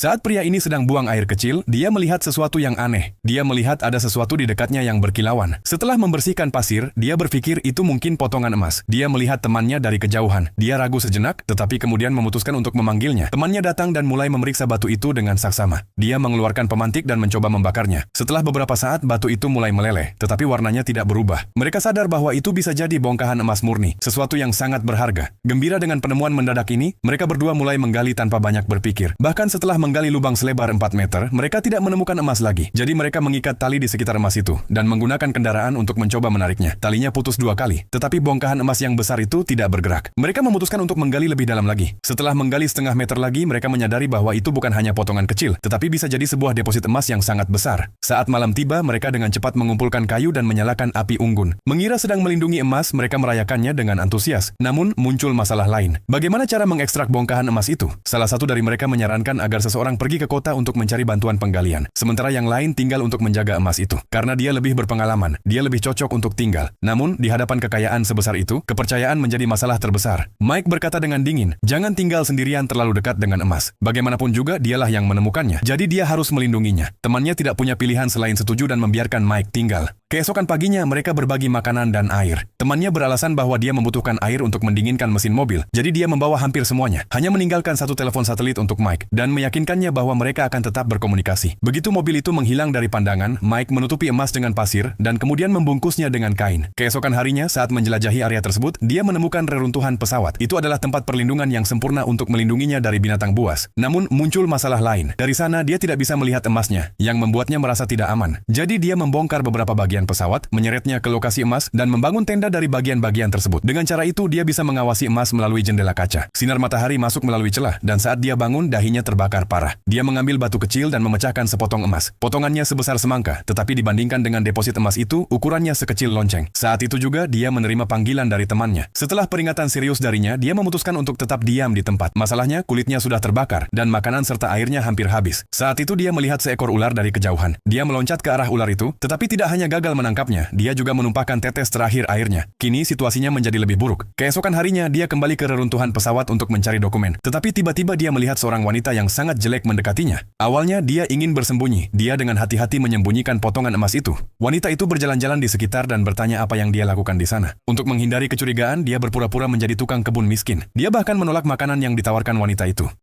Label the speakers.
Speaker 1: Saat pria ini sedang buang air kecil, dia melihat sesuatu yang aneh. Dia melihat ada sesuatu di dekatnya yang berkilauan. Setelah membersihkan pasir, dia berpikir itu mungkin potongan emas. Dia melihat temannya dari kejauhan. Dia ragu sejenak, tetapi kemudian memutuskan untuk memanggilnya. Temannya datang dan mulai memeriksa batu itu dengan saksama. Dia mengeluarkan pemantik dan mencoba membakarnya. Setelah beberapa saat, batu itu mulai meleleh, tetapi warnanya tidak berubah. Mereka sadar bahwa itu bisa jadi bongkahan emas murni, sesuatu yang sangat berharga. Gembira dengan penemuan mendadak ini, mereka berdua mulai menggali tanpa banyak berpikir. Bahkan setelah menggali lubang selebar 4 meter, mereka tidak menemukan emas lagi. Jadi mereka mengikat tali di sekitar emas itu, dan menggunakan kendaraan untuk mencoba menariknya. Talinya putus 2 kali, tetapi bongkahan emas yang besar itu tidak bergerak. Mereka memutuskan untuk menggali lebih dalam lagi. Setelah menggali setengah meter lagi, mereka menyadari bahwa itu bukan hanya potongan kecil, tetapi bisa jadi sebuah deposit emas yang sangat besar. Saat malam tiba, mereka dengan cepat mengumpulkan kayu dan menyalakan api unggun. Mengira sedang melindungi emas, mereka merayakannya dengan antusias. Namun, muncul masalah lain. Bagaimana cara mengekstrak bongkahan emas itu? Salah satu dari mereka menyarankan agar seseorang pergi ke kota untuk mencari bantuan penggalian, sementara yang lain tinggal untuk menjaga emas itu. Karena dia lebih berpengalaman, dia lebih cocok untuk tinggal. Namun, di hadapan kekayaan sebesar itu, kepercayaan menjadi masalah terbesar. Mike berkata dengan dingin, "Jangan tinggal sendirian terlalu dekat dengan emas. Bagaimanapun juga, dialah yang menemukannya. Jadi dia harus melindunginya." Temannya tidak punya pilihan selain setuju dan membiarkan Mike tinggal. Keesokan paginya, mereka berbagi makanan dan air. Temannya beralasan bahwa dia membutuhkan air untuk mendinginkan mesin mobil, jadi dia membawa hampir semuanya, hanya meninggalkan satu telepon satelit untuk Mike, dan meyakinkannya bahwa mereka akan tetap berkomunikasi. Begitu mobil itu menghilang dari pandangan, Mike menutupi emas dengan pasir, dan kemudian membungkusnya dengan kain. Keesokan harinya, saat menjelajahi area tersebut, dia menemukan reruntuhan pesawat. Itu adalah tempat perlindungan yang sempurna untuk melindunginya dari binatang buas. Namun, muncul masalah lain. Dari sana, dia tidak bisa melihat emasnya, yang membuatnya merasa tidak aman. Jadi dia membongkar beberapa bagian pesawat, menyeretnya ke lokasi emas, dan membangun tenda dari bagian-bagian tersebut. Dengan cara itu, dia bisa mengawasi emas melalui jendela kaca. Sinar matahari masuk melalui celah, dan saat dia bangun, dahinya terbakar parah. Dia mengambil batu kecil dan memecahkan sepotong emas. Potongannya sebesar semangka, tetapi dibandingkan dengan deposit emas itu, ukurannya sekecil lonceng. Saat itu juga, dia menerima panggilan dari temannya. Setelah peringatan serius darinya, dia memutuskan untuk tetap diam di tempat. Masalahnya, kulitnya sudah terbakar, dan makanan serta airnya hampir habis. Saat itu dia melihat seekor ular dari kejauhan. Dia meloncat ke arah ular itu, tetapi tidak hanya gagal menangkapnya, dia juga menumpahkan tetes terakhir airnya. Kini situasinya menjadi lebih buruk. Keesokan harinya, dia kembali ke reruntuhan pesawat untuk mencari dokumen. Tetapi tiba-tiba dia melihat seorang wanita yang sangat jelek mendekatinya. Awalnya dia ingin bersembunyi. Dia dengan hati-hati menyembunyikan potongan emas itu. Wanita itu berjalan-jalan di sekitar dan bertanya apa yang dia lakukan di sana. Untuk menghindari kecurigaan, dia berpura-pura menjadi tukang kebun miskin. Dia bahkan menolak makanan yang ditawarkan wanita itu.